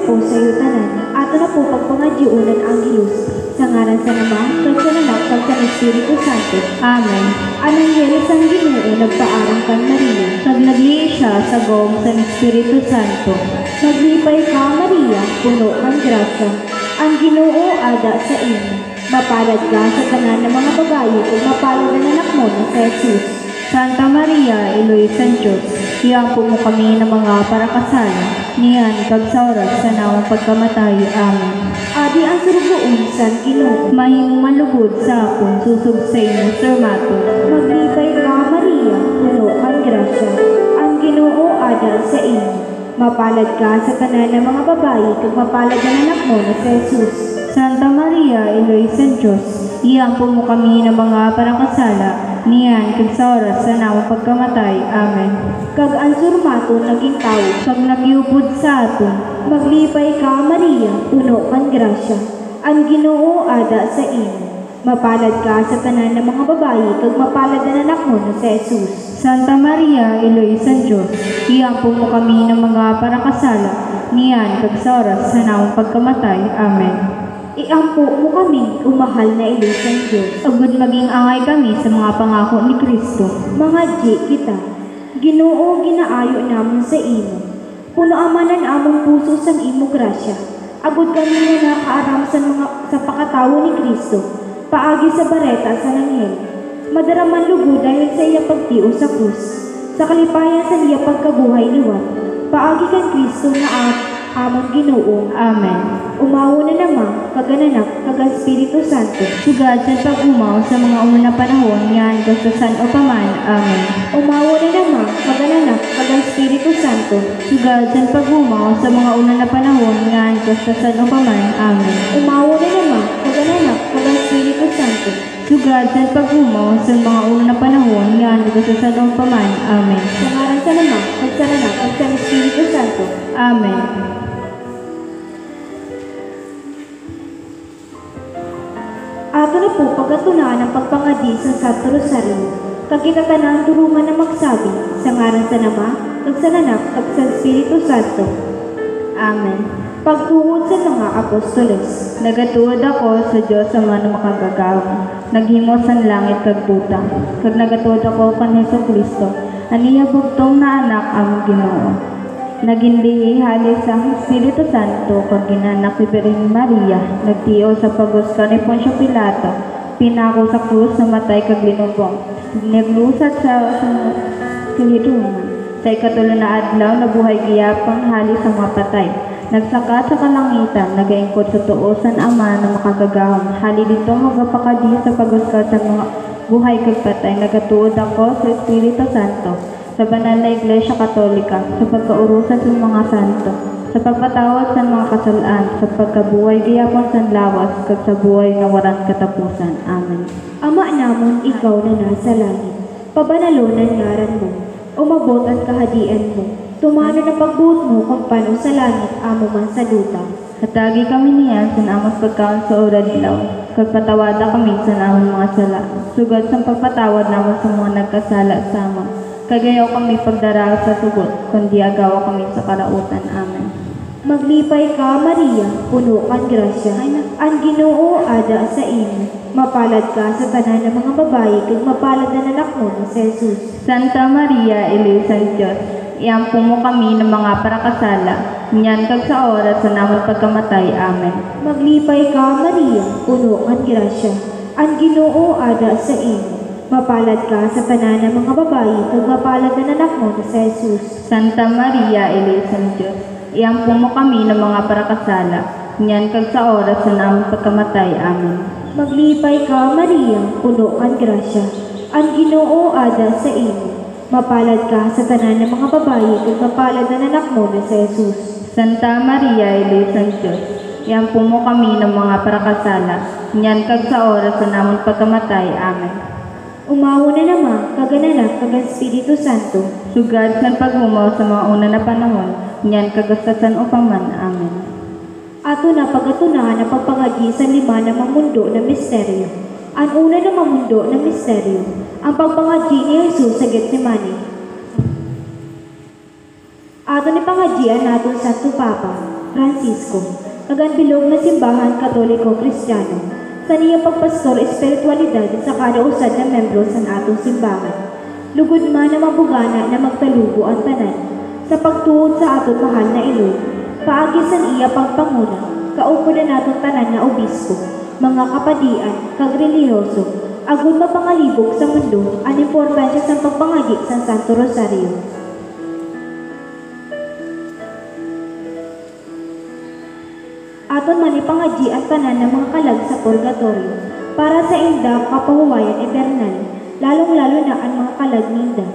po sa iyo tanan, ato na po pagpangadyoon Angelus, sa ngaran sa Ama, kag sa Anak, kag sa Espiritu Santo. Amen. Anangeles ang Ginoo, nagpaarang kan Maria, kag naglihi siya sa gawong sa Espiritu Santo. Maglipay ka, Maria, puno kang grasya, ang Ginoo ada sa imo. Mapalad ka sa tanan ng mga babayi, kag mapalad ang anak mo na si Jesus. Santa Maria, Iloy San Diyos, hiyampo mo kami ng mga parakasala, niyan kag sa oras sa nawang pagkamatay. Amen. Adi ang surugoon, San Ginoo, mahimong malugod sa akong susub sa inyo, Sir Mato. Maglipay ka, Maria, puno kang grasya, ang Ginoo ada sa inyo. Mapalad ka sa tanan ng mga babayi, kag mapalad ang anak mo na si Jesus. Santa Maria, Iloy San Diyos, hiyampo mo kami ng mga parakasala, niyan kag sa oras sa nawang pagkamatay. Amen. Kag ang surmaton naging tao, kag nagiupod sa aton. Maglipay ka, Maria, puno kang grasya, ang Ginoo ada sa imo. Mapalad ka sa tanan ng mga babayi, kag mapalad ang anak mo na si Jesus. Santa Maria, Iloy San Diyos, hiyampo mo kami ng mga parakasala, niyan kag sa oras sa nawang pagkamatay. Amen. Iampo mo kami, umahal na Iloy San Diyos, agud maging angay kami sa mga pangako ni Kristo. Mga kita, Ginoo ginaayo namon sa imo. Puno amanan among puso sa imo grasya. Agud kami nga nakaaram sa pakatawo ni Kristo, paagi sa bareta sa nanghel. Madaraman lugo dahil sa iya pagtio sa krus, sa kalipayan sa iya pagkabuhay liwat. Paagi kan Kristo na among Ginoo. Amen. Umawo na naman, kagananak, kag Espiritu Santo. Sugad sa pag-umaw sa mga unang na panahon, yan kasasan o paman. Amen. Umawo na naman, kagananak, kag Espiritu Santo. Sugad sa pag-umaw sa mga unang na panahon, yan kasasan o paman. Amen. Umawo na naman, kagananak, kag Espiritu Santo. Sugad sa pag-umaw sa mga unang na panahon, yan kasasan o paman. Amen. Sa ngaran sa Ama, kag sa Anak, kag sa Espiritu Santo. Amen. Ato na po pagatunan ang pagpangadi sa Santo Rosario, kag kitatanan turungan na magsabi, sa ngaran sa Ama, kag sa Anak, kag sa Espiritu Santo. Amen. Pagtuod sa mga apostoles, nagatuod ako sa Diyos Ama na makagagawa, naghimo sa langit kag tuta, kag nagatuod ako kan Hesukristo, aniya bugtong na anak among Ginoo. Nagindi halis ang Espiritu Santo kag ginanak ni Birhen Maria, nagtio sa paghuska ni Poncio Pilato, pinako sa krus, namatay kag linubong, naglusad sa kahidungan. Sa ikatulo na adlaw, nabuhay giyapang halis sa mga patay. Nagsaka sa kalangitan, nagaingkod sa tuosan Ama na makagagahom. Hali dito magapakadi sa paghuska sa mga buhay kag patay. Nagatuod ako sa Espiritu Santo, sa banal na Iglesia Katolika, sa pagkaurusan sa mga santo, sa pagpatawad sa mga kasalaan, sa pagkabuhay giyapon sa lawas, kag sa buhay na waran katapusan. Amen. Ama namon, ikaw na nasa langit, pabanalonan ngaran mo, umabot ang kahadian mo, tumano na pagbuot mo kung paano sa langit, amo man sa luta. Hatagi kami niyan sa namang pagkaon sa oradlaw, kag patawada kami sa namang mga sala, sugad sa pagpatawad namon sa mga nagkasala sa amon. Kagayaw kami pagdaraos sa sugot, kundi agawa kami sa karautan. Amen. Maglipay ka, Maria, puno kang grasya, ang Ginoo ada sa imo. Mapalad ka sa tanan ng mga babayi, kag mapalad na anak mo na si Jesus. Santa Maria, Iloy San Diyos, iampo mo kami ng mga parakasala, niyan kag sa oras sa namang pagkamatay. Amen. Maglipay ka, Maria, puno kang grasya, ang Ginoo ada sa imo. Mapalad ka sa tanan ng mga babayi, kag mapalad na anak mo na si Jesus. Santa Maria, Iloy San Diyos, iampo mo kami ng mga parakasala, niyan kag sa oras sa namang pagkamatay. Amen. Maglipay ka, Maria, puno kang grasya, ang Ginoo ada sa imo. Mapalad ka sa tanan ng mga babayi, kag mapalad na anak mo na si Jesus. Santa Maria, Iloy San Diyos, iampo mo kami ng mga parakasala, niyan kag sa oras sa namang pagkamatay. Amen. Umawo na naman, kagananak, kag Espiritu Santo. Sugad sa paghumaw sa mga una na panahon, niyan kagastasan upaman. Amen. Ato na pagatunahan na pagpangagi sa 5 na mamundo na misteryo. Ang una na mamundo na misteryo, ang pagpangagi ni Jesus sa Getsemani. Ato ni pangagian naton Santo Papa, Francisco, kaganbilog na simbahan Katoliko Kristiyano, sa niya pagpastor espiritualidad sa kadausad na membro sa atong simbahan. Lugod man na mabugana na magtalubo ang tanan, sa pagtuod sa aton mahal na Iloy, paagisan iya pagpanguna, kaupo na naton tanan na obispo, mga kapadian, kagreliyoso, agud mapangalibog sa mundo ang importansya sa pagpangagi sa Santo Rosario. Aton man ipangaji ang tanan ng mga kalag sa purgatorio para sa inda kapahuwayan eternal, lalong-lalo na ang mga kalag ninda.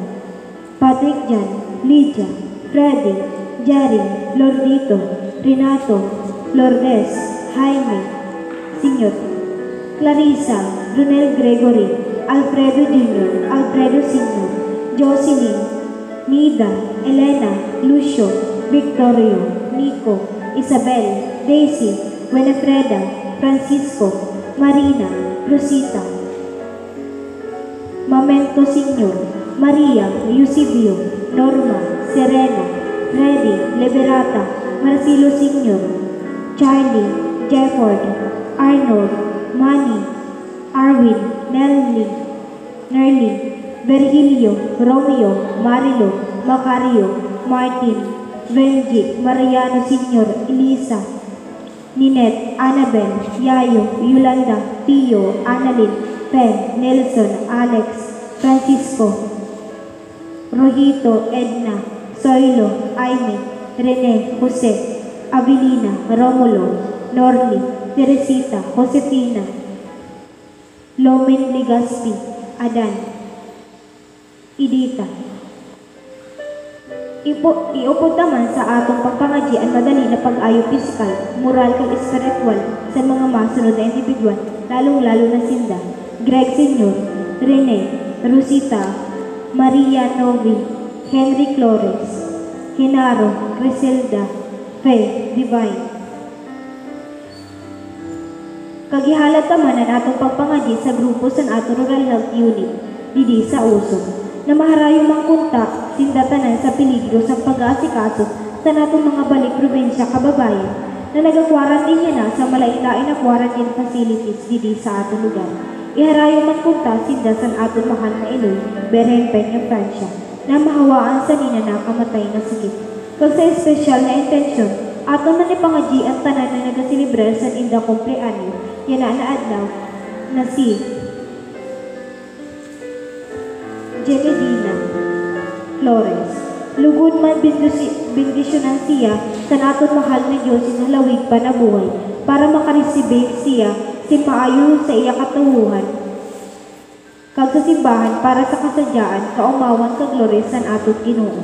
Patrick Jan, Lydia, Freddy, Jerry, Lordito, Renato, Lourdes, Jaime, Senyor, Clarissa, Brunel Gregory, Alfredo Jr., Alfredo Sr., Jocelyn, Nida, Elena, Lucio, Victorio, Nico, Isabel, Daisy, Winifreda, Francisco, Marina, Rosita, Mamento Sr., Maria, Eusebio, Norma, Serena, Freddy, Liberata, Marcelo Sr., Charlie, Jefford, Arnold, Manny, Arwin, Nerly, Virgilio, Romeo, Marilo, Macario, Martin, Benji, Mariano Sr., Elisa, Ninette, Annabel, Yayo, Yolanda, Pio, Annalyn, Pen, Nelson, Alex, Francisco, Rojito, Edna, Zoilo, Aime, Rene, Jose, Avelina, Romulo, Norly, Teresita, Josefina, Lomen Legaspi, Adan, Idita. Iupod naman sa atong pagpangaji ang madali na pag-ayo pisikal, moral kag espiritual sa mga masunod na individual, lalong-lalo na sinda, Greg Sr., Rene, Rosita, Maria Novi, Henry Flores, Genaro, Griselda, Faye, Divine. Kagihalat naman ang atong pagpangaji sa grupo sa atong Rural Health Unit, didi sa Uso, na maharayong mangkuntak, sindatanan sa peligro sa pag-aasikaso sa natong mga balik probinsya kababayan na nag-quarantine na sa malain-lain na quarantine facilities didi sa atong lugar. Iharayong mangkuntak sinda sa atong mahal na Iloy, Beren Peña, Francia, na mahawaan sa nina na kamatay na sakit. Kag sa espesyal na intensyon, atong manipangaji ang tanan na nagasilibrar sa inda kumpleanyo, yan na adlaw na si Jenedina Flores. Lugod man bendisyonan siya sa naton mahal na Diyos inhalawig pa na buhay para makaresibig siya si maayo sa iya katuhuhan kag sa simbahan para sa kasadyaan kaumawan kag glorya sa aton Ginoo.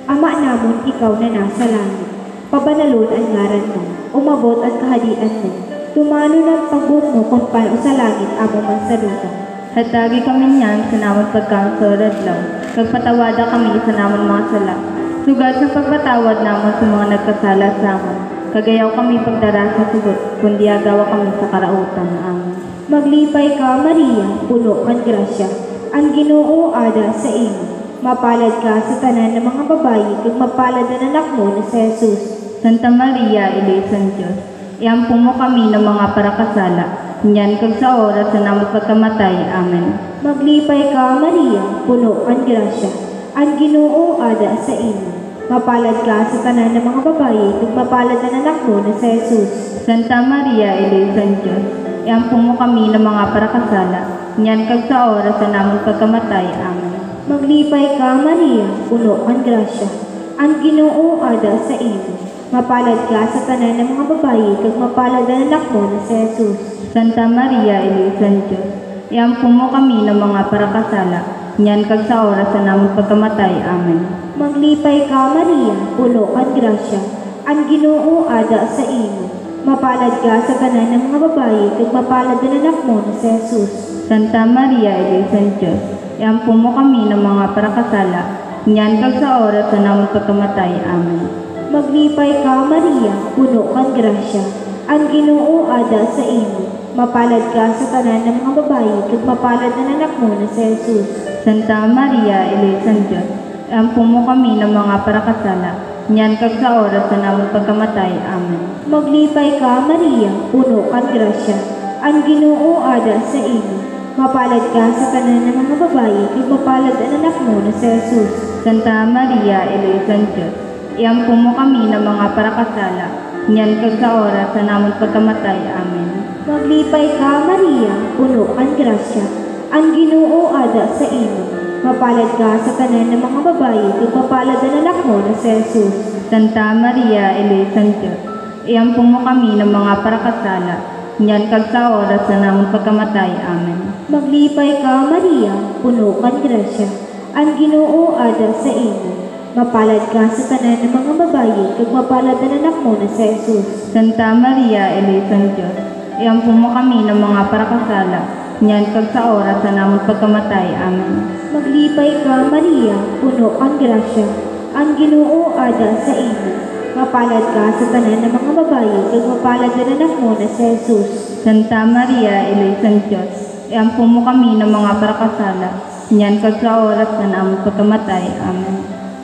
Ama namon, ikaw na nasa langit, pabanalon ang ngaran mo, umabot ang kahadian mo, tumano ng pagbuot mo kung paano sa langit amo man sa lupa. Hatagi kami niyan sa namon pagkasurad lang, kagpatawada kami sa namon mga sala. Sugat sa pagpatawad namon sa mga nagkasala sa amon. Kagayaw kami pagdara sa sugot, kundi agawa kami sa karautan. Amen. Maglipay ka, Maria, puno kan grasya, ang Ginoo ada sa imo. Mapalad ka sa tanan ng mga babayi, kag mapalad na anak mo na si Jesus. Santa Maria, Ilisang Diyos, iampun mo kami ng mga parakasala, niyan kag sa oras sa namon pagkamatay. Amen. Maglipay ka, Maria, puno kan grasya, ang Ginoo ada sa imo. Mapalad ka sa tanan ng mga babayi, kag mapalad na anak mo na si Jesus. Santa Maria, Ilisang Diyos, iampun mo kami ng mga parakasala, niyan kag sa oras sa namon pagkamatay. Amen. Maglipay ka, Maria, puno kan grasya, ang Ginoo ada sa imo. Mapalad ka sa tanan ng mga babayi, kag mapalad na anak mo na si Jesus. Santa Maria, Ilisang Diyos, iampun mo kami ng mga parakasala, niyan kag sa oras sa namon pagkamatay. Amen. Maglipay ka, Maria, puno kan grasya, ang Ginoo ada sa imo. Mapalad ka sa tanan ng mga babayi, kag mapalad na anak mo na si Jesus. Santa Maria, Ilisang Diyos, iampun mo kami ng mga parakasala, niyan kag sa oras sa namon pagkamatay. Amen. Maglipay ka, Maria, puno kan grasya, ang Ginoo ada sa imo. Mapalad ka sa tanan ng mga babayi, kag mapalad na anak mo na si Jesus. Santa Maria, Ilisang Diyos, iampun mo kami ng mga parakasala, nyan kag sa oras sa namon pagkamatay. Amen. Maglipay ka, Maria, puno kang grasya. Ang Ginoo ada sa imo. Mapalad ka sa tanan ng mga babayi, kag mapalad ang anak mo na si Jesus. Santa Maria, Eloisa ng Diyos, iampo mo kami ng mga parakasala, nyan kag sa oras sa namon pagkamatay. Amen. Maglipay ka, Maria, puno kang grasya. Ang Ginoo ada sa imo. Mapalad ka sa tanan ng mga babayi, kag mapalad ang anak mo na si Jesus. Santa Maria, Eloisa ng Diyos, iampo mo kami ng mga parakasala, nyan kag sa oras sa namon pagkamatay. Amen. Maglipay ka, Maria, puno kang grasya. Ang Ginoo ada sa imo. Mapalad ka sa tanan ng mga babayi, kag mapalad ang anak mo na si Jesus. Santa Maria, Eloisa ng Diyos, iampo mo kami ng mga parakasala, nyan kag sa oras sa namon pagkamatay. Amen. Maglipay ka, Maria, puno kang grasya. Ang Ginoo ada sa imo. Mapalad ka sa tanan ng mga babayi, kag mapalad ang anak mo na si Jesus. Santa Maria, Eloisa ng Diyos, iampo mo kami ng mga parakasala, nyan kag sa oras sa namon pagkamatay. Amen.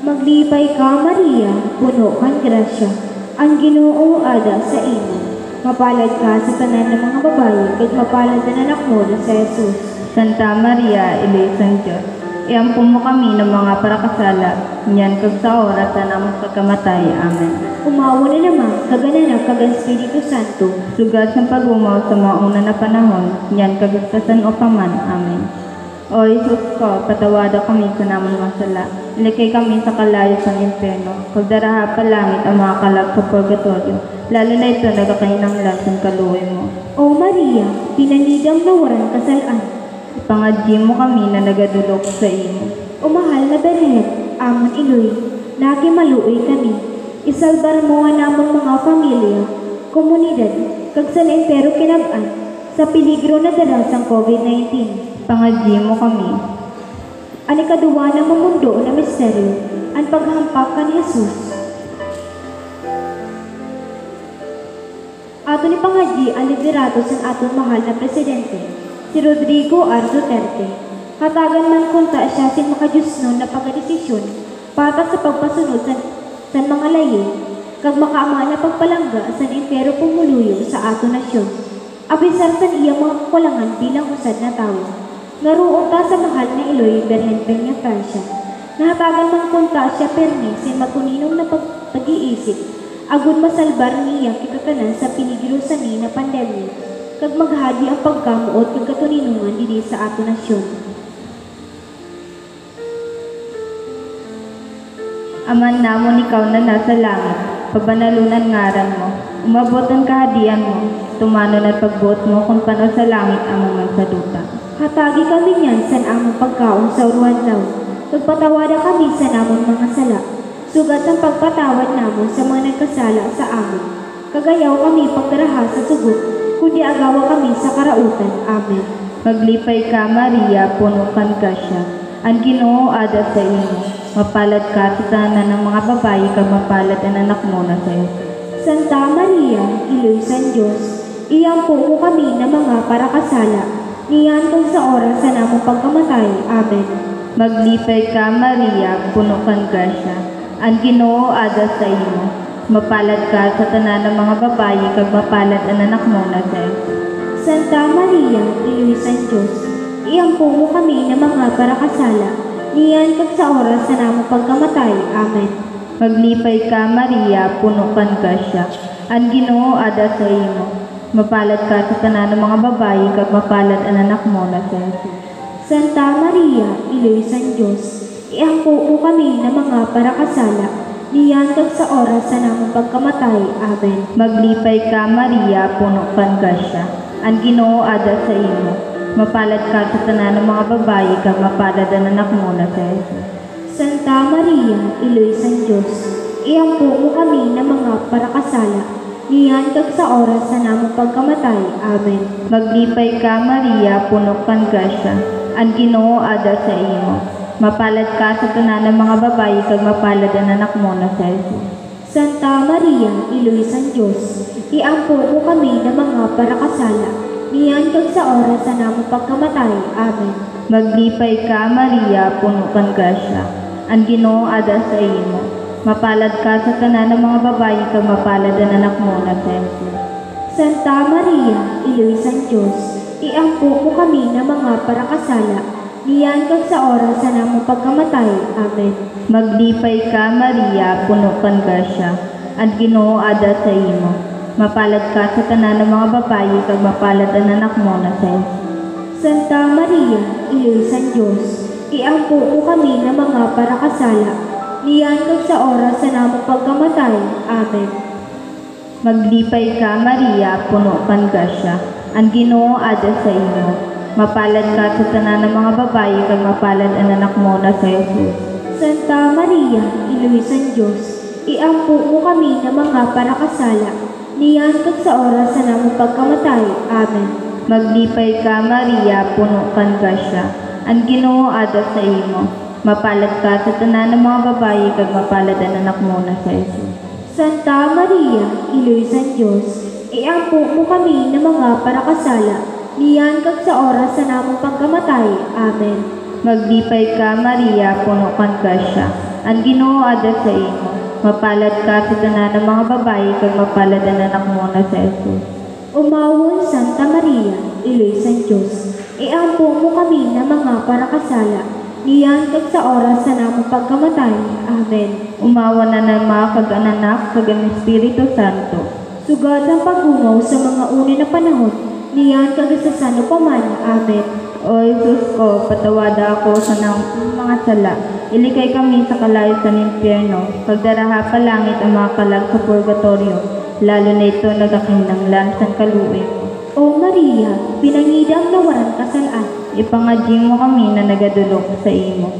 Maglipay ka, Maria, puno kang grasya. Ang Ginoo ada sa imo. Mapalad ka sa tanan ng mga babayi, kag mapalad ang anak mo na si Jesus. Santa Maria, Eloisa ng Diyos, iampo mo kami ng mga parakasala, nyan kag sa oras sa namon pagkamatay. Amen. Umawa na naman, kaganan kag ang Espiritu Santo. Sugad sa pag-umaw sa mga una na panahon, nyan kagugtasan o paman. Amen. O Jesus ko, patawada kami sa namon mga sala. Ilikay kami sa kalayo sa impyerno. Pagdaraha pa langit ang mga kalag sa purgatorio. Lalo na ito nagakainanglan sa kaluoy mo. O Maria, pinanidang na waran kasalaan. Ipangadji mo kami na nagadulok sa imo. O mahal na Berhen, amon iloy, nagimaluoy kami. Isalbar mo nga namang mga pamilya, komunidad, kag sa entero kinab-an, sa peligro na dala sang COVID-19. Ipangadji mo kami. Ani kaduwa ng mamundo na misteryo, ang paghampak kan Jesus. Ato ni pangadji ang liderato sa aton mahal na presidente, si Rodrigo R. Duterte. Hatagan man kunta siya sin makadiyos nun na pagdesisyon patak sa pagpasunod sa mga layi, kag makaama na pagpalangga sa impero pumuluyo sa ato nasyon. Abisar sa iyang mga kakulangan bilang usad na tao. Ngaruong ta sa mahal na Iloy Berhen Peña Francia. Nahatagan man kunta siya perni sin matuninong na pag-iisip, agud masalbar niya kitatanan sa pinigilusan ni na pandemya, kag maghadi ang pagkamuot kag katuninungan dinhi sa ato nasyon. Aman namon ikaw na nasa langit, pabanalunan ngaran mo, umabot ang kahadian mo, tumanon at pagbuot mo kung pano sa langit among man sa duta. Hatagi kami niyan sa among pagkaon sa uruan law, pagpatawada kami sa namon mga sala, sugat ang pagpatawad namon sa mga nagkasala sa amon. Kagayaw kami pagdaraha sa sugot, kundi agawa kami sa karautan. Amen. Maglipay ka, Maria, puno kang grasya. Ang Ginoo ada sa imo. Mapalad ka sa tanan ng mga babayi, kag mapalad ang anak mo na sa iyo. Santa Maria, Iloisa ng Diyos, iyampo mo kami na mga parakasala, niyan kang sa oras sa namong pagkamatay. Amen. Maglipay ka, Maria, puno kang grasya. Ang Ginoo ada sa imo. Mapalad ka sa tanan ng mga babayi, kag mapalad ang anak mo na sa iyo. Santa Maria, Iloisa ng Diyos, iyampo mo kami na mga parakasala, niyan kag sa oras sa namong pagkamatay. Amen. Maglipay ka, Maria, puno kang grasya. Ang Ginoo ada sa imo. Mapalad ka sa tanan ng mga babayi, kag mapalad ang anak mo na sa Jesus. Santa Maria, Iloisa ng Diyos, iampo mo kami na mga parakasala, niyan kag sa oras sa namong pagkamatay. Amen. Maglipay ka, Maria, puno kang grasya. Ang Ginoo ada sa imo. Mapalad ka sa tanan ng mga babayi, kag mapalad ang anak mo na sa Jesus. Santa Maria, Iloisa ng Diyos, iampo mo kami na mga parakasala, niyan kag sa oras sa namong pagkamatay. Amen. Maglipay ka, Maria, puno kang grasya. Ang Ginoo ada sa imo. Mapalad ka sa tanan ng mga babayi, kag mapalad ang anak mo na sa Jesus. Santa Maria, Iloisa ng Diyos, iampo mo kami na mga parakasala, niyan kag sa oras sa namong pagkamatay. Amen. Maglipay ka, Maria, puno kang grasya. Ang Ginoo ada sa imo. Mapalad ka sa tanan ng mga babayi, kag mapalad ang anak mo na si Jesus. Santa Maria, Iloy San Diyos, iangko mo kami na mga parakasala, niyan kag sa oras sa namong pagkamatay. Amen. Maglipay ka, Maria, puno kan grasya, at Ginoo ada sa imo. Mapalad ka sa tanan ng mga babayi, kag mapalad ang anak mo na si Jesus. Santa Maria, Iloy San Diyos, iangko mo kami na mga parakasala, niyan kag sa oras sa namong pagkamatay. Amen. Maglipay ka, Maria, puno kan grasya, ang Ginoo ada sa imo. Mapalad ka sa tanan ng mga babayi, kag mapalad ang anak mo na si Jesus. Santa Maria, Iloy San Diyos, iangko mo kami na mga parakasala, niyan kag sa oras sa namong pagkamatay. Amen. Maglipay ka, Maria, puno kan grasya, ang Ginoo ada sa imo. Mapalad ka sa tanan ng mga babayi, kag mapalad ang anak mo na si Jesus. Santa Maria, Iloy San Diyos, iangko mo kami na mga parakasala, niyan kag sa oras sa namong pagkamatay. Amen. Maglipay ka, Maria, puno kan grasya, ang Ginoo ada sa imo. Mapalad ka sa tanan ng mga babayi, kag mapalad ang anak mo na si Jesus. Umawon Santa Maria, Iloy San Diyos, iangko mo kami na mga parakasala, niyan kag sa oras sa namong pagkamatay. Amen. Umawa na ng mga kag-anak, kag ang Espiritu Santo. Sugad ang pagungaw sa mga uni na panahon, niyan kag sa sano pa man. Amen. O Jesus ko, patawada ako sa mga sala. Ilikay kami sa kalayo sa impyerno, pagdaraha pa langit ang mga kalag sa purgatorio, lalo na ito nagakinanglan sa kaluwi. O Maria, pinangidang nawaran kasalaan, Ipangadjing mo kami na nagadulok sa imo.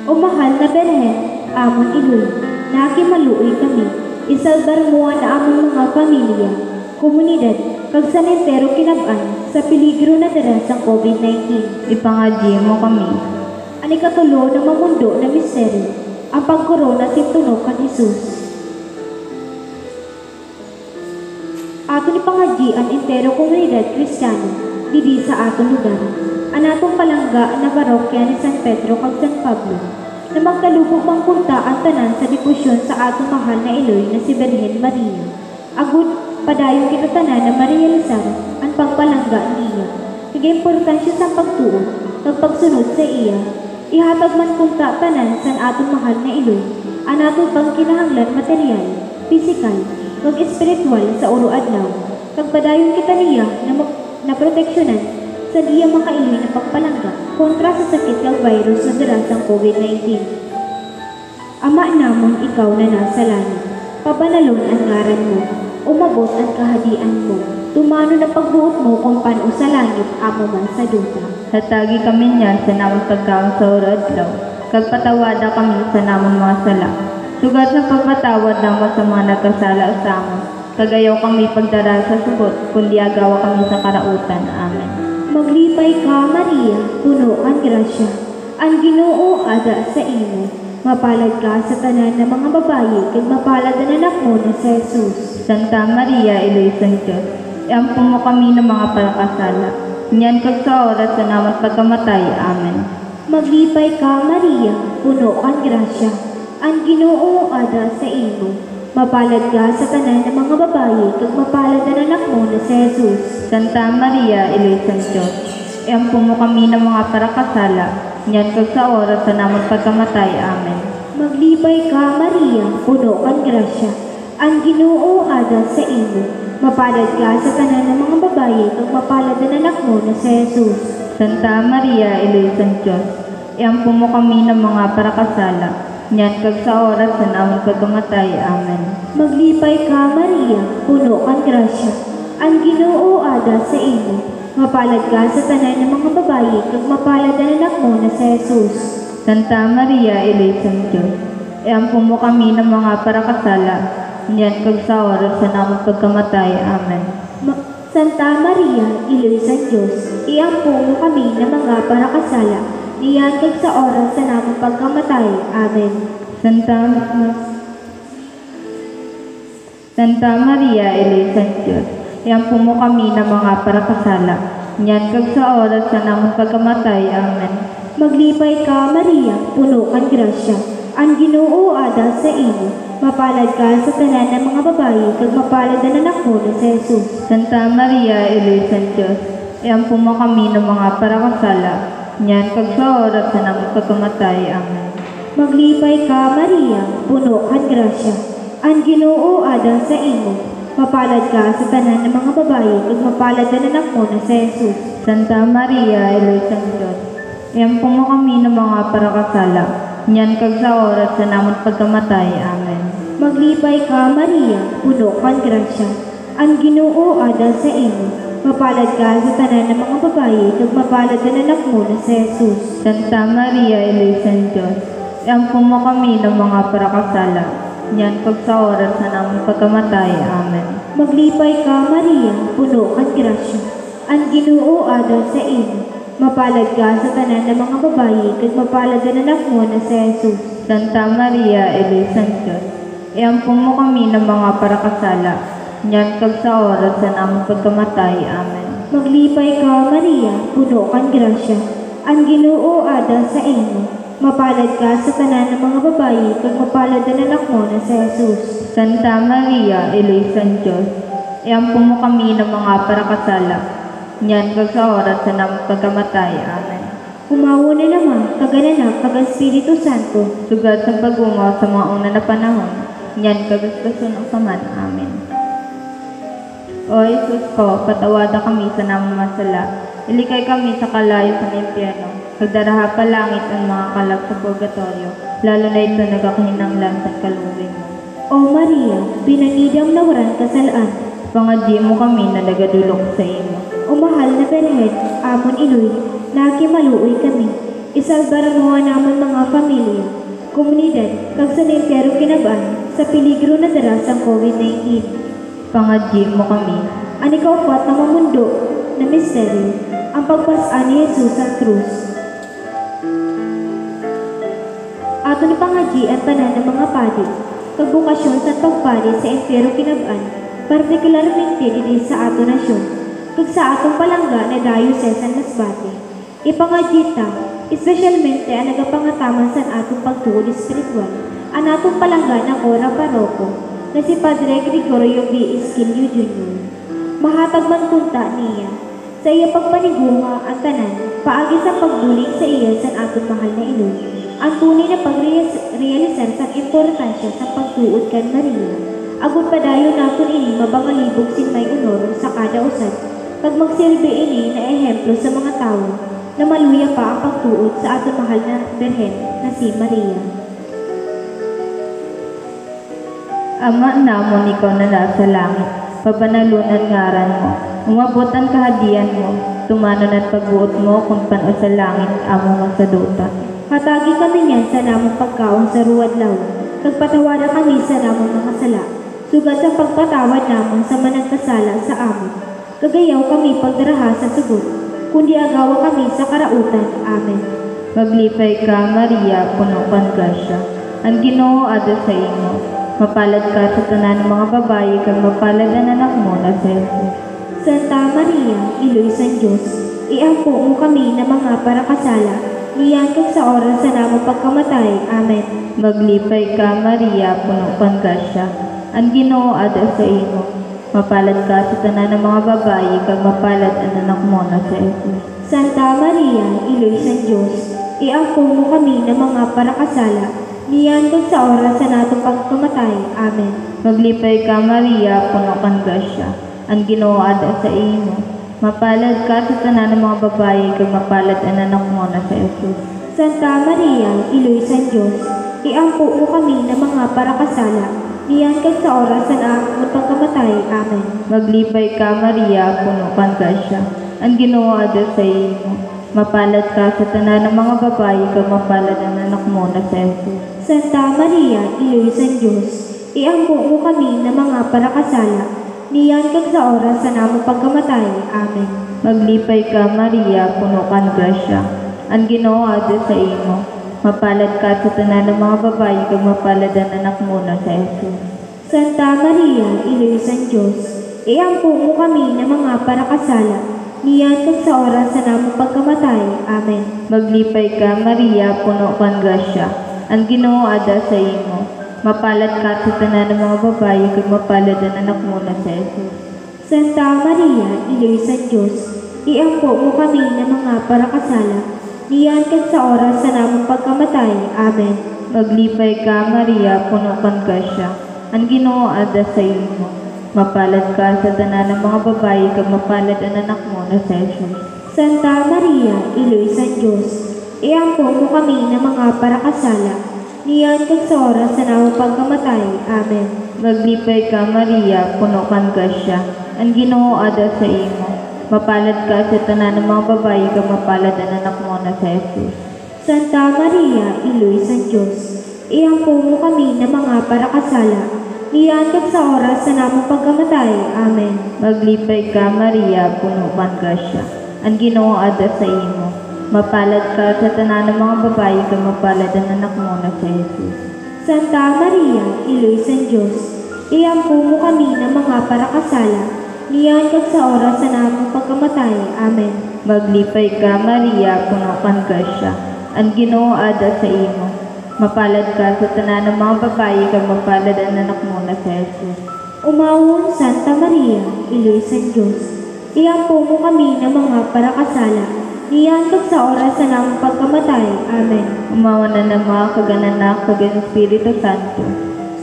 o mahal na Berhen, amon Iloy, nakimaluoy kami, isalbar mo na among mga pamilya, komunidad, kag sa nentero kinab-an sa peligro na dara sa COVID-19. Ipangadjing mo kami. Ani katulo na mamundo na misteryo, ang pagkorona tintunog kan Jesus. Aton ipangadji ang entero komunidad Kristiyano didi sa aton lugar. Anatong palangga na parokya ni San Pedro kag San Pablo na magkalubog mangkunta ang tanan sa debosyon sa atong mahal na Iloy na si Birhen Maria. Agud padayon kita tanan na marealisar ang pagpalangga niya. Kaya importansya sa pagtuon kag pagsunod sa iya. Ihatag man kunta tanan sa atong mahal na Iloy ang atong pangkinahanglan material, pisikal, kag espiritual sa uro adlaw. Kag padayon kita niya na proteksyonan sa diya makailoy na pagpalangga kontra sa sakit kag virus na darasang COVID-19. Ama namon ikaw na nasa langit, pabanalon ang ngaran mo, umabot ang kahadian mo, tumano na pagbuot mo kung paano sa langit, amo man sa duta. Hatagi kami niyan sa namang pagkaon sa uro adlaw, kag patawada kami sa namang mga sala. Sugad sa pagpatawad namo sa mga nagkasala sa amon, kagayaw kami pagdara sa sugot, kundi agawa kami sa karautan. Amen. Maglipay ka, Maria, puno ang grasya, ang Ginoo ada sa imo. Mapalad ka sa tanan ng mga babayi, kag mapalad ang anak mo na si Jesus. Santa Maria, Iloy San Diyos, iampun mo kami ng mga parakasala, niyan kag sa oras sa namang pagkamatay. Amen. Maglipay ka, Maria, puno ang grasya, ang Ginoo ada sa imo. Mapalad ka sa tanan ng mga babayi, kag mapalad ang anak mo na si Jesus. Santa Maria, Iloy San Diyos, iampun mo kami ng mga parakasala, niyan kag sa oras sa namang pagkamatay. Amen. Maglipay ka, Maria, puno ang grasya, ang Ginoo ada sa imo. Mapalad ka sa tanan ng mga babayi, kag mapalad ang anak mo na si Jesus. Santa Maria, Iloy San Diyos, iampun mo kami ng mga parakasala, niyan kag sa oras sa namang pagkamatay. Amen. Maglipay ka, Maria, puno ang grasya, ang Ginoo ada sa imo. Mapalad ka sa tanan ng mga babayi, kag mapalad ang anak mo na si Jesus. Santa Maria, Iloy San Diyos, iampun mo kami ng mga parakasala, niyan kag sa oras sa namang pagkamatay. Amen. Santa Maria, Iloy San Diyos, iampun mo kami ng mga parakasala, niyan kag sa oras sa namang pagkamatay. Amen. Santa Maria, Iloy San Diyos, iampun mo kami ng mga parakasala, niyan kag sa oras sa namang pagkamatay. Amen. Maglipay ka, Maria, puno ang grasya, ang Ginoo ada sa imo. Mapalad ka sa tanan ng mga babayi, kag mapalad ang anak mo na si Jesus. Santa Maria, Ilo sa Diyos, iampo mo kami ng mga parakasala, niyan kag sa oras na namang pagkamatay. Amen. Maglipay ka, Maria, puno kang grasya. Ang Ginoo ada sa imo. Mapalad ka sa tanan ng mga babayi, kag mapalad ang anak mo na si Jesus. Santa Maria, Ilo sa Diyos, iampo mo kami ng mga parakasala, niyan kag sa oras na namang pagkamatay. Amen. Maglipay ka, Maria, puno kang grasya. Ang Ginoo ada sa imo. Mapalad ka sa tanan ng mga babayi, kag mapalad ang anak mo na si Jesus. Santa Maria, Ilo sa Diyos, iampo mo kami ng mga parakasala, niyan kag sa oras na namang pagkamatay. Amen. Maglipay ka, Maria, puno kang grasya. Ang Ginoo ada sa imo. Mapalad ka sa tanan ng mga babayi, kag mapalad ang anak mo na si Jesus. Santa Maria, Ilo sa Diyos, iampo mo kami ng mga parakasala, niyan kag sa oras na namang pagkamatay. Amen. Maglipay ka, Maria, puno kang grasya. Ang Ginoo ada sa imo. Mapalad ka sa tanan ng mga babayi, kag mapalad ang anak mo na si Jesus. Santa Maria, Ilo sa Diyos, iampo mo kami ng mga parakasala, niyan kag sa oras na namang pagkamatay. Amen. Umawo na naman, kag Anak, kag Espiritu Santo. Sugad sa pagungo sa mga una na panahon, niyan kag sa sunog pa man. Amen. O Jesus ko, patawada kami sa namang masala, ilikay kami sa kalayo sa impyerno, pagdaraha pa langit ang mga kalag sa purgatorio, lalo na ito nagkakinanglan sa kaluwi mo. O Maria, binanidang nawaran kasalaan. Pangadji mo kami na nagadulok sa imo. O mahal na Berhen, amon iloy, nakimaluoy kami. Isalbar mo namon mga pamilya, komunidad, kag sa nentero kinabaan, sa peligro na dara sa COVID-19. Pangadji mo kami. Ang ikaapat na mamundo na misteryo, ang pagpasaan ni Jesus sa krus. Ato ni pangadji ang tanan ng mga padi, kag bukasyon sa pagpadi sa entero kinabaan, partikularmente didi sa ato nasyon, kag sa atong palangga na Diocese San Masbate. Ipangadji ta, espesyalmente ang nagapangataman sa atong pagtuod espiritual, ang atong palangga ng Ora Paroko, na si Padre Gregorio B. Esquilio Jr. Mahatag man kunta niya, sa iya pagpaniguha ang tanan, paagi sa pagbulig sa iya sa atong mahal na ilog, ang tunay na pagrealisar sa importansya sa pagtuod kan Maria. Agot padayon naton ini mabangalibog sin may honor sa kada usad, pag magsilbi ini na ehemplo sa mga tao, na maluya pa ang pagtuod sa atong mahal na Berhen na si Maria. Ama namon ikaw na nasa langit, papanalunan ngaran mo, umabot ang kahadian mo, tumanon at pagbuot mo kung pano sa langit, amo nga sa duta. Hatagi kami niyan sa namong pagkaon sa ruwad law, kagpatawada kami sa namong mga sala, sugad sa pagpatawad namon sa managkasala sa amon. Kagayaw kami pagdaraha sa sugot, kundi agawa kami sa karautan. Amen. Maglipay ka, Maria, puno kang grasya. Ang Ginoo ada sa imo. Mapalad ka sa tanan ng mga babayi, kag mapalad ang anak mo na si Jesus. Santa Maria, Iloy sa Diyos, iampo mo kami na mga parakasala, niyan kag sa oras sa namong pagkamatay. Amen. Maglipay ka, Maria, puno kang grasya. Ang Ginoo ada sa imo. Mapalad ka sa tanan ng mga babayi, kag mapalad ang anak mo na si Jesus. Santa Maria, Iloy sa Diyos, iampo mo kami na mga parakasala, niyan kag sa oras sa natong pagkamatay. Amen. Maglipay ka, Maria, puno kang grasya. Ang Ginoo ada sa imo. Mapalad ka sa tanan ng mga babayi, kag mapalad ang anak mo na si Jesus. Santa Maria, Iloy sa Diyos, iampo mo kami na mga parakasala, niyan kag sa oras sa namong pagkamatay. Amen. Maglipay ka, Maria, puno kang grasya. Ang Ginoo ada sa imo. Mapalad ka sa tanan ng mga babayi, kag mapalad ang anak mo na si Jesus. Santa Maria, Iloy sa Diyos, iampo mo kami na mga parakasala, niyan kag sa oras sa namong pagkamatay. Amen. Maglipay ka, Maria, puno kang grasya. Ang Ginoo ada sa imo. Mapalad ka sa tanan ng mga babayi, kag mapalad ang anak mo na si Jesus. Santa Maria, Iloy sa Diyos, iampo mo kami na mga parakasala, niyan kag sa oras sa namong pagkamatay. Amen. Maglipay ka, Maria, puno kang grasya. ang Ginoo ada sa imo. Mapalad ka sa tanan ng mga babayi, kag mapalad ang anak mo na si Jesus. Santa Maria, Iloy sa Diyos, iampo mo kami ng mga parakasala, niyan kag sa oras sa namong pagkamatay. Amen. Maglipay ka, Maria, puno kan grasya, ang Ginoo ada sa imo. Mapalad ka sa tanan ng mga babayi, kag mapalad ang anak mo na si Jesus. Santa Maria, Iloy sa Diyos, iampo mo kami ng mga parakasala, niyan kag sa oras sa namong pagkamatay. Amen. Maglipay ka, Maria, puno kan grasya, ang Ginoo ada sa imo. Mapalad ka sa tanan ng mga babayi, kag mapalad ang anak mo na si Jesus. Santa Maria, Iloy sa Diyos, iampo mo kami ng mga parakasala, niyan kag sa oras sa namong pagkamatay. Amen. Maglipay ka, Maria, puno kan grasya, ang Ginoo ada sa imo. Mapalad ka sa tanan ng mga babayi, kag mapalad ang anak mo na si Jesus. Santa Maria, Iloy sa Diyos, iampo mo kami ng mga parakasala, niyan kag sa oras sa namong pagkamatay. Amen. Maglipay ka, Maria, puno kan grasya, ang Ginoo ada sa imo. Mapalad ka sa tanan ng mga babayi, kag mapalad ang anak mo na si Jesus. Umawon, Santa Maria, Iloy sa Diyos, iampo mo kami ng mga parakasala, niyan kag sa oras sa namong pagkamatay. Amen. Umawa na ng mga kagananak, kag ang Espiritu Santo.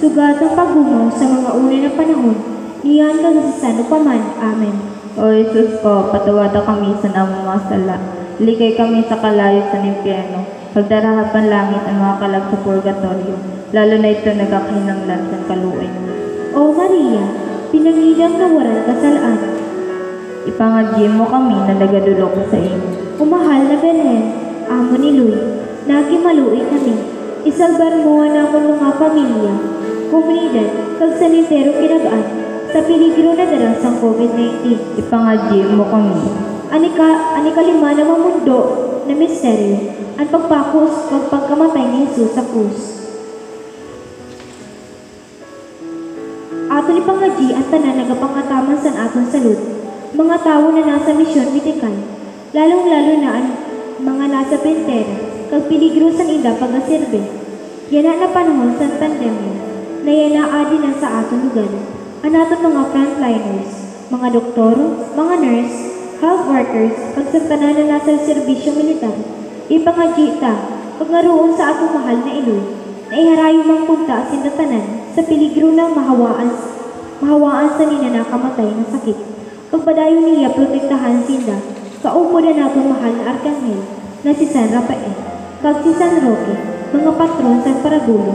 Sugad ang paghumaw sa mga unay na panahon, niyan kag sa sano paman. Amen. O Jesus ko, patawad kami sa namong mga sala. Likay kami sa kalayo sa impyerno. Pagdarahapan langit ang mga kalag sa purgatorio, lalo na ito nagkakinanglan sa kaluoy. O Maria, pinangidang na waran kasalaan, Ipangadyi mo kami na nagadulok sa imo. umahal na Belen, amo ni Luy, nagimaluoy kami, isalbar mo ang namon mga pamilya, komunidad, kag sanitero kinagaan, sa peligro na darasang COVID-19. Ipangadyi mo kami. Anika lima na mamundo na misteryo, ang pagpakos kag pagkamatay ni Jesus sa krus. Aton ipangadyi ang tanan nagapangataman san aton salud, mga tawo na nasa misyon mitikal, lalong-lalo na ang mga nasa pentera, kag peligro san ida pagasirbe. Yana na panahon san pandemya, na yanaa din ang sa aton lugar. Ang aton mga frontliners, mga doktor, mga nurse, health workers, kag sa tanan na nasa serbisyo militar, ipangadyi ta, kag ngaroon sa atong mahal na Iloy, na iharayo mang punta sinda tanan sa peligro ng mahawaan sa nina nakamatay na sakit. Pagpadayon niya protektahan sinda, kaupo na naton mahal na Arkanghel na si San Rafael, kag si San Roque, mga patron sa Paragulo.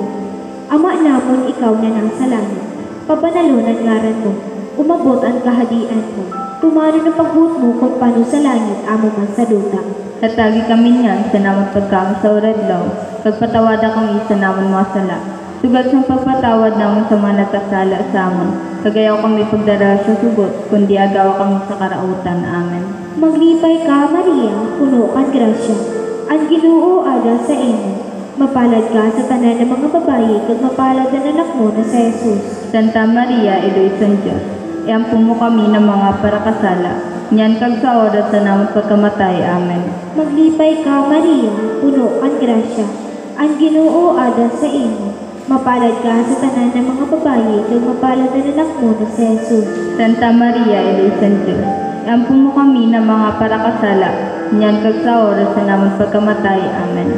Ama namon ikaw na nasa langit, pabanalunan ngaran mo, umabot ang kahadian mo, tumano ng pagbuot mo kung paano sa langit, amo man sa duta. Hatagi kami niyan sa namang pagkama sa uradlaw, pagpatawada kami sa namang mga sala. Sugat sa pagpatawad naman sa mga nagkasala sa amon, kagayaw kami pagdara sa sugot, kundi agawa kami sa karautan. Amen. Maglipay ka, Maria, puno kang grasya, ang Ginoo ada sa imo. Mapalad ka sa tanan ng mga babayi, kag mapalad ang anak mo na si Jesus. Santa Maria, Iloy sa Diyos, iampo mo kami ng mga parakasala, niyan kag sa oras sa namang pagkamatay. Amen. Maglipay ka, Maria, puno kang grasya, ang Ginoo ada sa imo. Mapalad ka sa tanan ng mga babayi, kag mapalad ang anak mo na si Jesus. Santa Maria, Iloy sa Diyos, iampo mo kami ng mga parakasala, niyan kag sa oras sa namang pagkamatay. Amen.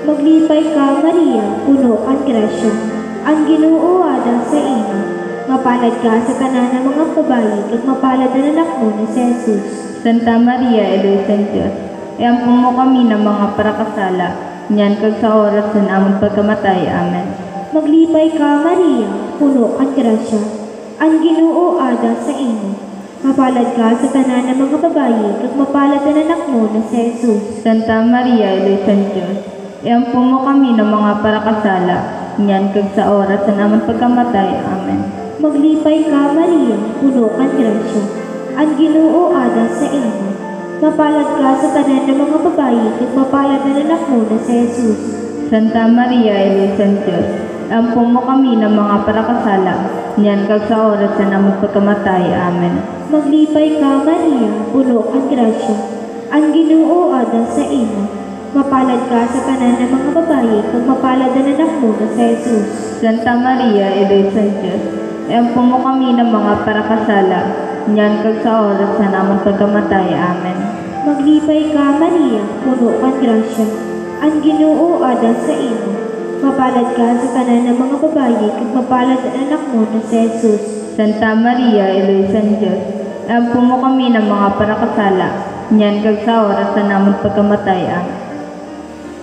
Maglipay ka, Maria, puno kang grasya, ang Ginoo ada sa imo. Mapalad ka sa tanan ng mga babayi, kag mapalad ang anak mo na si Jesus. Santa Maria, Iloy sa Diyos, iampo mo kami ng mga parakasala, niyan kag sa oras sa namang pagkamatay. Amen. Maglipay ka, Maria, puno kang grasya, ang Ginoo ada sa imo. Mapalad ka sa tanan ng mga babayi, kag mapalad ang anak mo na si Jesus. Santa Maria, Iloy sa Diyos, iampo mo kami ng mga parakasala, niyan kag sa oras sa namang pagkamatay. Amen. Maglipay ka, Maria, puno kang grasya, ang Ginoo ada sa imo. Mapalad ka sa tanan ng mga babayi, kag mapalad ang anak mo na si Jesus. Santa Maria, Iloy sa Diyos, iampo mo kami ng mga parakasala, niyan kag sa oras sa namang pagkamatay. Amen. Maglipay ka, Maria, puno kang grasya, ang Ginoo ada sa imo. Mapalad ka sa tanan ng mga babayi, kag mapalad ang anak mo na si Jesus. Santa Maria, Ilo sa Diyos, empo mo kami ng mga parakasala, nyan kag sa oras na namang pagkamatay. Amen. Maglipay ka, Maria, puno kang grasya. Ang Ginoo ada sa imo. Mapalad ka sa tanan ng mga babayi, kag mapalad ang anak mo na si Jesus. Santa Maria, Ilo sa Diyos, empo mo kami ng mga parakasala, nyan kag sa oras na namang pagkamatay. Amen.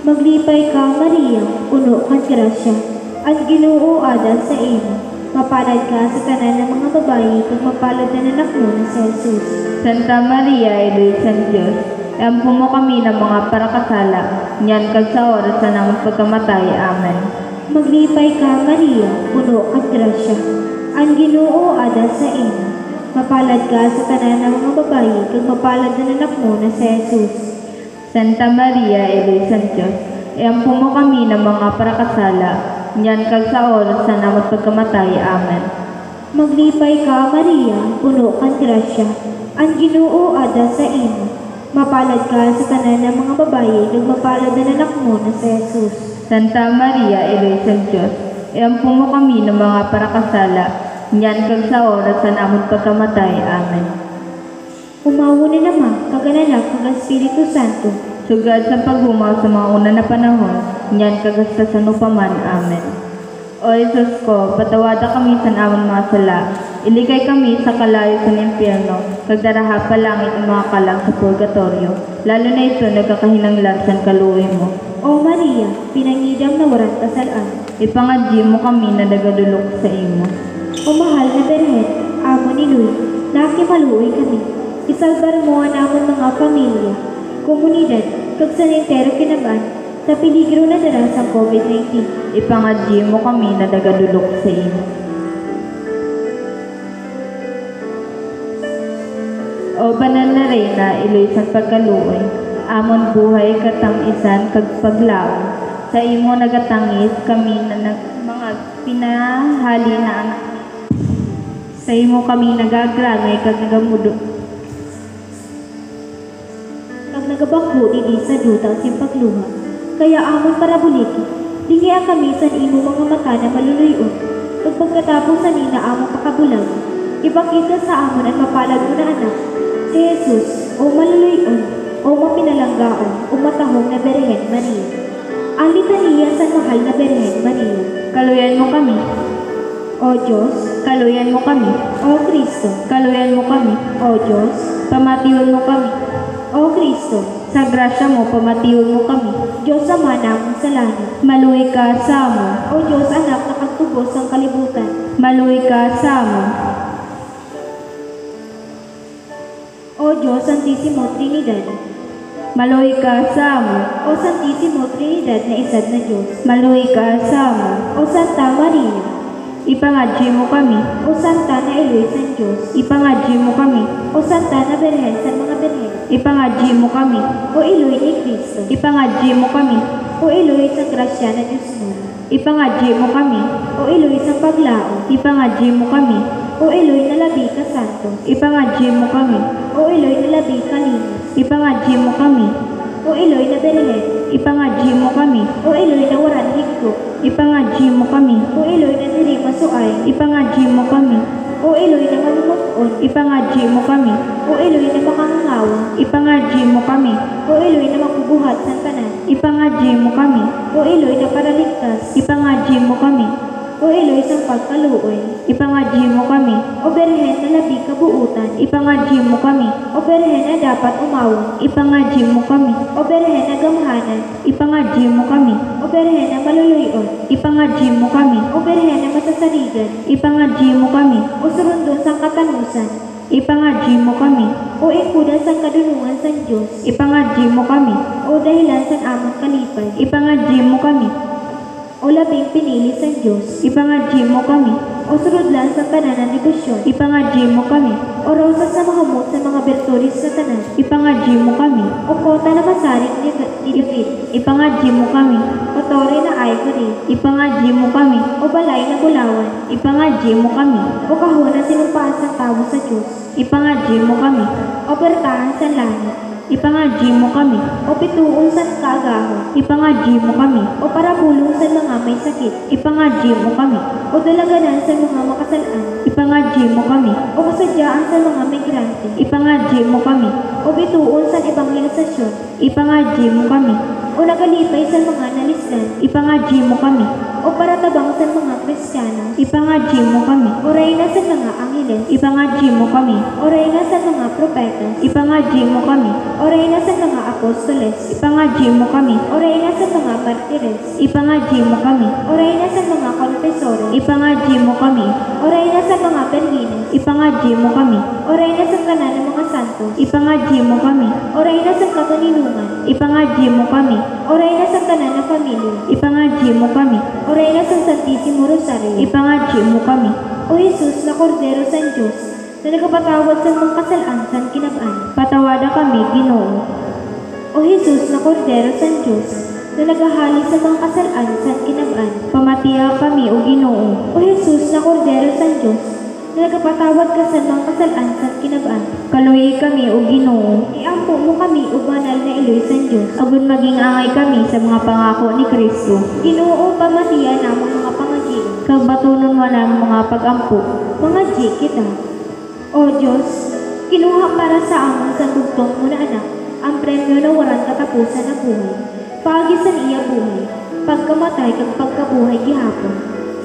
Maglipay ka, Maria, puno kang grasya. Ang Ginoo ada sa imo. Mapalad ka sa tanan ng mga babayi, kag mapalad ang anak mo na si Jesus. Santa Maria, Ilo sa Diyos, empo mo kami ng mga parakasala, nyan kag sa oras na namang pagkamatay. Amen. Maglipay ka, Maria, puno kang grasya. Ang Ginoo ada sa imo. Mapalad ka sa tanan ng mga babayi, kag mapalad ang anak mo na si Jesus. Santa Maria, Ilo sa Diyos, empo mo kami ng mga parakasala, nyan kag sa oras na namang pagkamatay. Amen. Maglipay ka, Maria, puno kang grasya. Ang Ginoo ada sa imo. Mapalad ka sa tanan ng mga babayi, kag mapalad ang anak mo na si Jesus. Santa Maria, Ilo sa Diyos, empo mo kami ng mga parakasala, nyan kag sa oras na namang pagkamatay. Amen. Umawo na naman, kag-anak, kag Espiritu Santo. Sugad sa paghumaw sa mga una na panahon, nyan kag sa sanupaman. Amen. O Jesus ko, patawada kami sa namang mga sala, iligay kami sa kalayo sa impyerno, kagdaraha pa langit ang mga kalang sa purgatorio, lalo na ito nagkakahinanglan sa kaluwi mo. O Maria, pinangidam na waran kasalaan. Ipangadji mo kami na nagadulok sa imo. O mahal na Berhen, amo ni Luy, nakimaluoy kami. Isalbar mo ang amon mga pamilya, komunidad, kag sa nintero kinaban, sa peligro na dara sa COVID-19. Ipangadji mo kami na nagadulok sa imo. O banal na Reyna, iloy sa pagkaluoy, amon buhay katang-isan kag paglaom, sa imo nagatangis kami na mga pinahali na anak. Sa imo kami nagagrangay kag nagamudo. Kag nagabakbo di sa dutang simpagluha, kaya amon parabuliki, dingiya kami sa imo mga mata na maluluyon, kag pagkatapos sa nina among pakabulag, ipakita sa amon ang mapalad mo na anak, si Jesus, o maluluyon, o mapinalanggaon, o matahong na Berhen Maria. Ang litaniya sa mahal na Berhen Maria. Kaluyan mo kami. O Diyos, Kaluyan mo kami. o Kristo, Kaluyan mo kami. o Diyos, Pamatiwan mo kami. o Kristo, Sa grasya mo, pamatiwan mo kami. Diyos Ama namon sa langit, Maluwi ka sa amo. o Diyos Anak na kagtubos ng kalibutan, Maluwi ka sa amo. o Diyos Santissimo Trinidad, Maluwi ka sa amo. o Santissimo Trinidad na isad na Diyos, Maluwi ka sa amo. o Santa Maria, Ipangadji mo kami. o Santa na Eloy sa Diyos, Ipangadji mo kami. o Santa na Berhen sa mga Berhen, Ipangadji mo kami. o Eloy ni Kristo, Ipangadji mo kami. o Eloy sa grasya na Diyos mo, Ipangadji mo kami. o Eloy sa paglao, Ipangadji mo kami. o Eloy na labi ka santo, Ipangadji mo kami. o Eloy na labi ka linis, Ipangadji mo kami. o Eloy na Berhen, Ipangadji mo kami. o Eloy na waran higko, Ipangadji mo kami. o Eloy na diri masuay, Ipangadji mo kami. o Eloy na malumuton, Ipangadji mo kami. o Eloy na makangangawa, Ipangadji mo kami. o Eloy na makubuhat sa tanan, Ipangadji mo kami. o Eloy na paraligtas, Ipangadji mo kami. o Eloy sa pagkaluoy, Ipangadji mo kami. o Berhen na labi kabuutan, Ipangadji mo kami. o Berhen na dapat umawon, Ipangadji mo kami. o Berhen na gamhanan, Ipangadji mo kami. o Berhen na maluluyon, Ipangadji mo kami. o Berhen na masasaligan, Ipangadji mo kami. o surundon sa katanusan, Ipangadji mo kami. o ikuda sa kadunungan sa Diyos, Ipangadji mo kami. o dahilan sa among kalipay, Ipangadji mo kami. o labing pinili sa Diyos, Ipangadji mo kami. o surudlan sa tanan ng debosyon, Ipangadji mo kami. o rosas na mahamot sa mga berturis sa tanan, Ipangadji mo kami. o kota na masaring ni David, Ipangadji mo kami. o tore na ivory, Ipangadji mo kami. o balay na bulawan, Ipangadji mo kami. o kahon na sinumpaan sa tao sa Diyos, Ipangadji mo kami. o bertahan sa langit, Ipangadji mo kami. O pituon sa kaagahon. Ipangadji mo kami. O parabulong sa mga may sakit. Ipangadji mo kami. O dalaganan sa mga makasalaan. Ipangadji mo kami. O kasadyaan sa mga migrante. Ipangadji mo kami. O bituon sa ebanghelisasyon. Ipangadji mo kami. O nagalipay sa mga nalisdan. Ipangadji mo kami. O paratabang sa mga Kristiyano. Ipangadji mo kami. O reyna sa mga angheles. Ipangadji mo kami. O reyna sa mga propetas. Ipangadji mo kami. O reyna sa mga apostoles. Ipangadji mo kami. O reyna sa mga martires. Ipangadji mo kami. O reyna sa mga konfesores. Ipangadji mo kami. O reyna sa mga berhines. Ipangadji mo kami. O reyna sa tanan ng mga santos. Ipangadji mo kami. O reyna sa kaganilungan. Ipangadji mo kami. O reyna sa tanan ng pamilya. Ipangadji mo kami. O reyna sa Santissimo Rosario. Ipangadji mo kami. O Jesus na Kordero sa Diyos, na nagpapatawad sa mga kasalaan sa kinabaan. Patawada kami, Ginoo. O Jesus na Kordero sa Diyos, na naghahali sa mga kasalaan sa kinabaan. Pamatiya kami, O Ginoo. O Jesus na Kordero sa Diyos, na nagpapatawad ka sa mga kasalaan sa kinabaan. Kaluhi kami, O Ginoo. Iampo mo kami, O banal na Iloy sa Diyos. Agud maging angay kami sa mga pangako ni Kristo. Ginoo, pamatiya namang mga pangagil. Kag batunon mo ng mga pag-ampo. Mga kita. O Diyos, kinuha para sa amon sa bugtong mo na anak, ang premyo na waran katapusan na buhay. Pagisan iya buhay, pagkamatay kag pagkabuhay gihapon.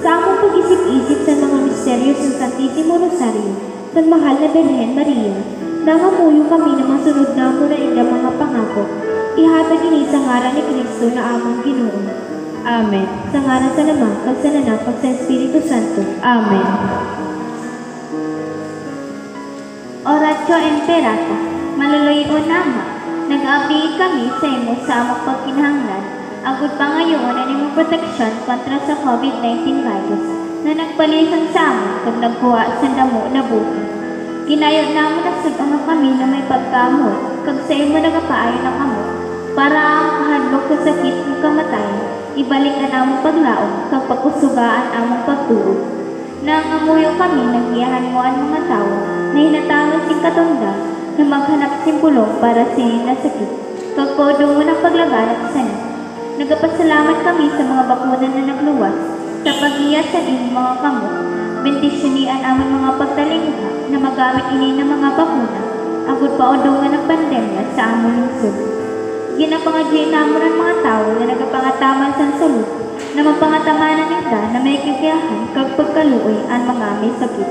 Sa among pag-isip-isip sa mga misteryo sa Santissimo Rosario, sa mahal na Birhen Maria, nangamuyo kami na masunod na mo na inda mga pangako. Ihatag ini sa ngaran ni Kristo na among Ginoo. Amen. Sa ngaran sa Ama, kag sa Anak, kag sa Espiritu Santo. Amen. Oratio Imperata, maluluyo nama, nag-aapi kami sa imo sa among pagkinahanglan, agud pangayoon ang imong proteksyon kontra sa COVID-19 virus na nagpalisan sa amon kag nagkuha sa damo na buhay. Ginayon namo nagsug-ang kami na may pagkamot, kag sa imo nagapaayo ng amot, para ang kahadlok sa sakit ng kamatayan, ibalik ang among paglaom kag pagkusugaan among pagtuo. Nangamuyo kami naggiyahan mo ang mga tao na hinatawag sing katunda na maghanap simpulong para sinin na sakit. Kag podo mo ng paglaganap sana. Nagapasalamat kami sa mga bakuna na nagluwas sa pag-iya sa inyong mga kamot. Bendisyonian amon mga pagtalingha na magamit ini ng mga bakuna. Agud pa odongan ng pandemya sa amon lungsod. Ginapangadyan namon ang mga tao na nagapangataman sa salud na mapangataman nila na may kikayahan kag pagkaluoy ang mga may sakit.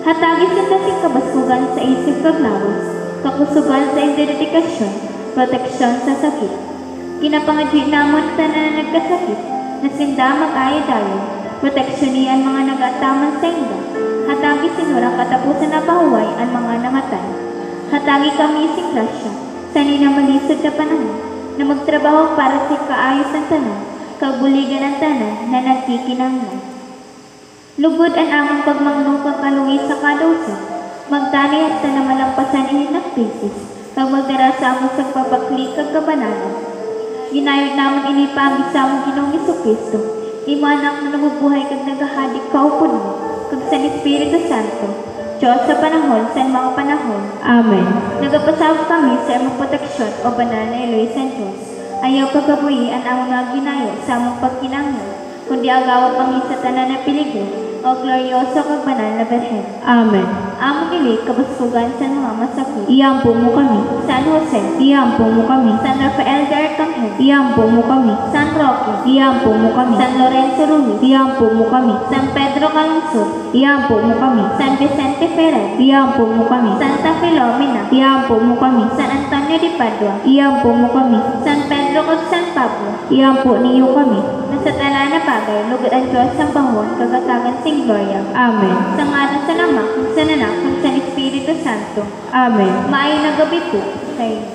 Hatagis nila sing kabaskugan sa isip kag lawas, kakusugan sa identifikasyon, proteksyon sa sakit. Ginapangadyan namon tanan na nagkasakit na sinda mag-ayo-dayo, proteksyon mga nagataman sa inda. Hatagi sinurang katapusan na pahuway ang mga namatay. Hatagi kami sing grasya, sani na malisod na panahon, na magtrabaho para sa kaayos ng tanan, kabuligan ng tanan na nagkikinanglan. Lugod ang among pagmangnong kaluwi sa kadusa, magtani at na malampasan ini ng pisis, kag magdara sa among sagpapakli kag kabanalan. Ginayod namon ini pagi sa among Ginoong Jesucristo, imanak na nabubuhay kag nagahadik kaupod mo, kag sa Espiritu Santo, Diyos sa panahon sa mga panahon. Amen. Nagapasabot kami sa among proteksyon o banal na Eloy sa Diyos. Ayaw pagkabuhi ang among mga ginayo sa among pagkinanglan, kundi agawa kami sa tanan na piligro o glorioso kag banal na Birhen. Amen. Among ilig kabaskugan sa mga masakit. Iyampo mo kami. San Jose, Iyampo mo kami. San Rafael de Arcangel, Iyampo mo kami. San Roque, Iyampo mo kami. San Lorenzo Ruiz, Iyampo mo kami. San Pedro Calungsod, Iyampo mo kami. San Vicente Ferrer, Iyampo mo kami. Santa Filomena, Iyampo mo kami. San Antonio de Padua, Iyampo mo kami. San Pedro kag San Pablo. Iyampo niyo kami. Nasa tanan na bagay, lugod ang Diyos sa panghon, kagatagan sing gloria. Amen. Sa ngalan sa Ama, kung sa Anak, kung sa Espiritu Santo. Amen. Maayong na gabi po sa inyo.